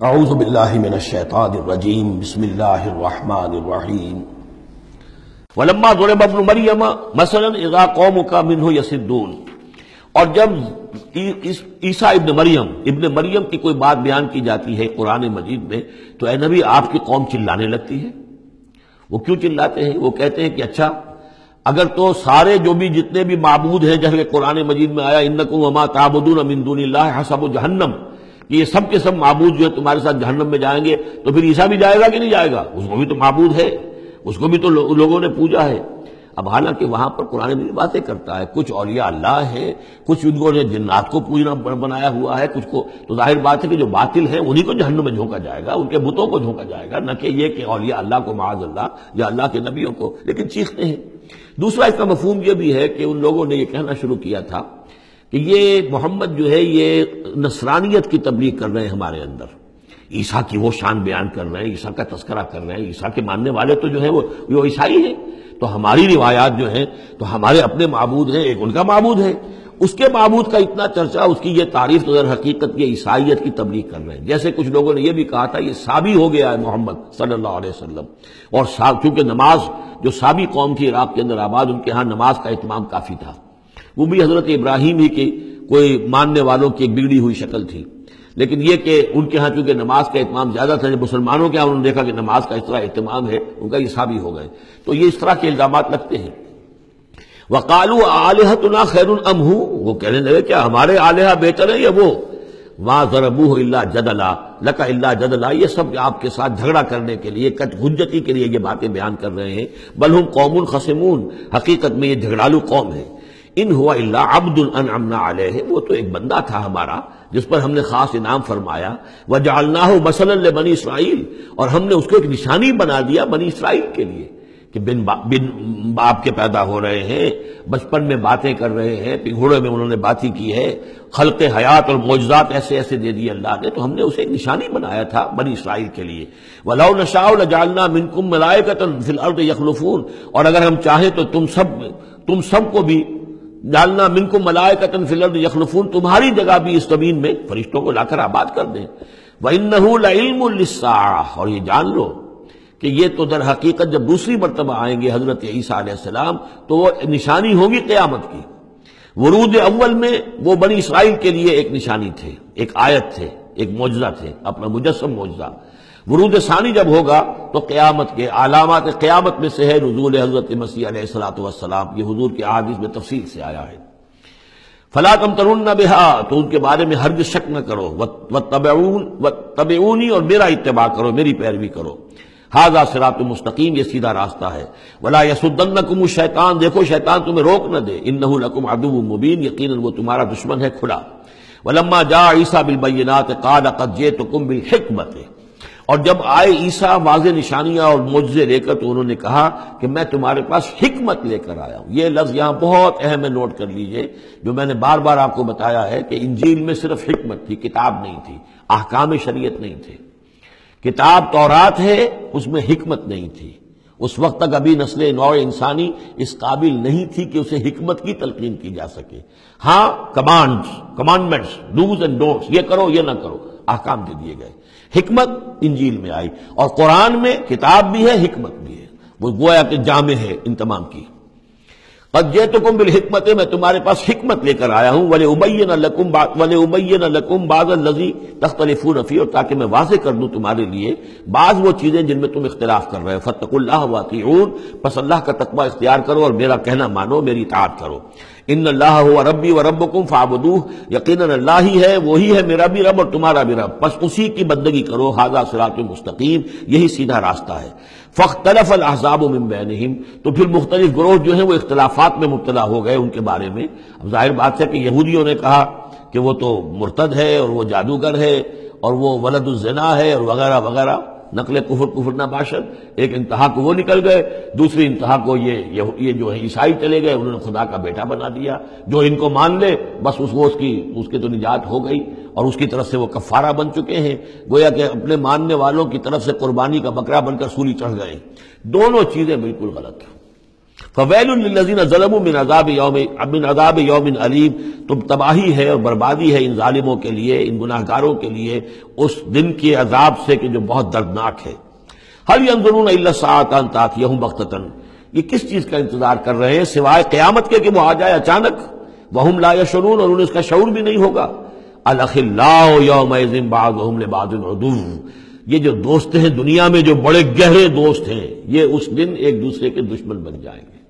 اعوذ باللہ من الشیطان الرجیم بسم اللہ الرحمن الرحیم ولما ضرب ابن مریم مثلا اذا قومک منہ یصدون، اور جب عیسیٰ ابن مریم کی کوئی بات بیان کی جاتی ہے قرآن مجید میں تو اے نبی آپ کی قوم چلانے لگتی ہے۔ وہ کیوں چلاتے ہیں؟ وہ کہتے ہیں کہ اچھا اگر تو سارے جو بھی جتنے بھی معبود ہیں جیسے کہ قرآن مجید میں آیا انکم وما تعبدون من دون اللہ حسب جہنم، کہ یہ سب کے سب معبود جو ہے تمہارے ساتھ جہنم میں جائیں گے، تو پھر عیسیٰ بھی جائے گا کہ نہیں جائے گا؟ اس کو بھی تو معبود ہے، اس کو بھی تو لوگوں نے پوجا ہے۔ اب حالانکہ وہاں پر قرآن مجید باتیں کرتا ہے، کچھ اولیاء اللہ ہیں، کچھ ان کو جنات کو پوجنا بنایا ہوا ہے، کچھ کو تو ظاہر بات ہے کہ جو باطل ہیں انہی کو جہنم میں جھونکا جائے گا، ان کے بتوں کو جھونکا جائے گا، نہ کہ یہ کہ اولیاء اللہ کو معاذ اللہ یا اللہ کے نبیوں کو، لیکن چیختے ہیں۔ دوسرا اس کا مفہوم یہ بھی ہے کہ ان لوگوں نے یہ کہنا شروع کیا تھا کہ یہ محمد جو ہے یہ نصرانیت کی تبلیغ کر رہے ہیں ہمارے اندر، عیسیٰ کی وہ شان بیان کر رہے ہیں، عیسیٰ کا تذکرہ کر رہے ہیں، عیسیٰ کے ماننے والے تو جو ہیں وہ عیسائی ہیں، تو ہماری روایات جو ہیں تو ہمارے اپنے معبود ہیں، ایک ان کا معبود ہے، اس کے معبود کا اتنا چرچا، اس کی یہ تعریف تو در حقیقت یہ عیسائیت کی تبلیغ کر رہے ہیں۔ جیسے کچھ لوگوں نے یہ بھی کہا تھا یہ سابی ہو گیا ہے محمد صلی اللہ علیہ وسلم، اور چونکہ نماز جو سابی قوم تھی عراق کے اندر آباد، ان کے ہاں نماز کا اہتمام کافی تھا، وہ بھی حضرت ابراہیم ہی کی کوئی ماننے والوں کی ایک بگڑی ہوئی شکل تھی، لیکن یہ کہ ان کے ہاں چونکہ نماز کا اہتمام زیادہ تھا، جب مسلمانوں کے ہاں انہوں نے دیکھا کہ نماز کا اس طرح اہتمام ہے، ان کا یہ سابی ہو گئے، تو یہ اس طرح کے الزامات لگتے ہیں۔ وَقَالُوا آلِهَتُنَا خَيْرٌ أَمْ هُوَ، وہ کہنے لگے کیا ہمارے آلہہ بہتر ہیں یا وہ؟ مَا ضَرَبُوهُ إِلَّا جَدَلًا لَكَ إِلَّا جَدَلًا، یہ سب آپ کے ساتھ جھگڑا کرنے کے لیے، کٹ حجتی کے لیے یہ باتیں بیان کر رہے ہیں۔ بل ہم قوم خصمون، حقیقت میں یہ جھگڑالو قوم ہے۔ ان ہوا الا عبد انعمنا علیہ، وہ تو ایک بندہ تھا ہمارا جس پر ہم نے خاص انعام فرمایا۔ وجعلناہ مثلا لبنی اسرائیل، اور ہم نے اس کو ایک نشانی بنا دیا بنی اسرائیل کے لیے کہ بن باپ کے پیدا ہو رہے ہیں، بچپن میں باتیں کر رہے ہیں، پنگھوڑے میں انہوں نے باتیں کی ہے، خلق حیات اور معجزات ایسے ایسے دے دیے اللہ نے، تو ہم نے اسے ایک نشانی بنایا تھا بنی اسرائیل کے لیے۔ وَلَوْ نَشَاءُ لَجَعَلْنَا مِنْكُمْ مَلَائِكَةً فِي الْأَرْضِ يَخْلُفُونَ، اور اگر ہم چاہیں تو تم سب کو بھی جعلنا منکم ملائکۃ فی الارض یخلفون، تمہاری جگہ بھی اس زمین میں فرشتوں کو لا کر آباد کر دیں۔ وَإِنَّهُ لَعِلْمٌ لِلسَّاعَةِ، اور یہ جان لو کہ یہ تو در حقیقت جب دوسری مرتبہ آئیں گے حضرت عیسیٰ علیہ السلام تو وہ نشانی ہوگی قیامت کی۔ ورود اول میں وہ بنی اسرائیل کے لیے ایک نشانی تھے، ایک آیت تھے، ایک معجزہ تھے، اپنا مجسم معجزہ۔ ورود ثانی جب ہوگا تو قیامت کے علامات قیامت میں سے ہے نزول حضرت مسیح علیہ الصلوۃ والسلام، یہ حضور کے احادیث میں تفصیل سے آیا ہے۔ فلا تمترن بہا، تو ان کے بارے میں ہرگز شک نہ کرو، واتبعونی، اور میرا اتباع کرو، میری پیروی کرو۔ ھذا صراط مستقیم، یہ سیدھا راستہ ہے۔ ولا یصدنکم الشیطان، دیکھو شیطان تمہیں روک نہ دے، انہ لکم عدو مبین، یقیناً وہ تمہارا دشمن ہے کھلا۔ ولما جاء عیسیٰ بالبینات قال قد جئتکم بالحکمۃ، اور جب آئے عیسیٰ واضح نشانیاں اور معجزے لے کر تو انہوں نے کہا کہ میں تمہارے پاس حکمت لے کر آیا ہوں۔ یہ لفظ یہاں بہت اہم ہے، نوٹ کر لیجئے، جو میں نے بار بار آپ کو بتایا ہے کہ انجیل میں صرف حکمت تھی، کتاب نہیں تھی، احکام شریعت نہیں تھے۔ کتاب تورات ہے، اس میں حکمت نہیں تھی، اس وقت تک ابھی نسل نوع انسانی اس قابل نہیں تھی کہ اسے حکمت کی تلقین کی جا سکے۔ ہاں کمانڈمنٹس، ڈوز اینڈ ڈونٹس، یہ کرو یہ نہ کرو، احکام دے دیے گئے۔ حکمت انجیل میں آئی، اور قرآن میں کتاب بھی ہے حکمت بھی ہے، وہ گویا کہ جامع ہے ان تمام کی۔ قد جئتکم بالحکمت، میں تمہارے پاس حکمت لے کر آیا ہوں، ولأبین لکم بعض الذی تختلفون فیہ، اور تاکہ میں واضح کر دوں تمہارے لیے بعض وہ چیزیں جن میں تم اختلاف کر رہے ہو۔ فاتقوا اللہ واطیعون، پس اللہ کا تقوی اختیار کرو اور میرا کہنا مانو، میری اطاعت کرو۔ ان اللہ هو ربی وربکم فاعبدوہ، یقیناً اللہ ہی ہے، وہی ہے میرا بھی رب اور تمہارا بھی رب، بس اسی کی بندگی کرو۔ ھذا صراط مستقیم، یہی سیدھا راستہ ہے۔ فاختلف الاحزاب من بینہم، تو پھر مختلف گروہ جو ہیں وہ اختلافات میں مبتلا ہو گئے ان کے بارے میں۔ اب ظاہر بات ہے کہ یہودیوں نے کہا کہ وہ تو مرتد ہے اور وہ جادوگر ہے اور وہ ولد الزنا ہے اور وغیرہ وغیرہ، نقل کفر نہ باشد۔ ایک انتہا کو وہ نکل گئے، دوسری انتہا کو یہ جو ہے عیسائی چلے گئے، انہوں نے خدا کا بیٹا بنا دیا، جو ان کو مان لے بس اس کی تو نجات ہو گئی، اور اس کی طرف سے وہ کفارہ بن چکے ہیں، گویا کہ اپنے ماننے والوں کی طرف سے قربانی کا بکرا بن کر سولی چڑھ گئے۔ دونوں چیزیں بالکل غلط ہیں۔ فویل للذین ظلموا من عذاب یوم علیم، تم تباہی ہے اور بربادی ہے ان ظالموں کے لیے، ان گناہگاروں کے لیے اس دن کے عذاب سے کہ جو بہت دردناک ہے۔ هل ينظرون الا الساعة ان تأتيهم بغتة، یہ کس چیز کا انتظار کر رہے ہیں سوائے قیامت کے کہ وہ آ جائے اچانک، وهم لا يشعرون، اور انہیں اس کا شعور بھی نہیں ہوگا۔ الاخلاء یومئذ بعضهم لبعض عدو، یہ جو دوست ہیں دنیا میں جو بڑے گہرے دوست ہیں، یہ اس دن ایک دوسرے کے دشمن بن جائیں گے۔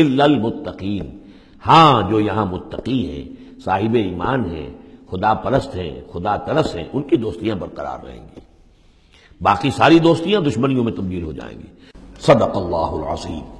الا المتقین، ہاں جو یہاں متقی ہیں، صاحب ایمان ہیں، خدا پرست ہیں، خدا ترس ہیں، ان کی دوستیاں برقرار رہیں گی، باقی ساری دوستیاں دشمنیوں میں تبدیل ہو جائیں گی۔ صدق اللہ العظیم۔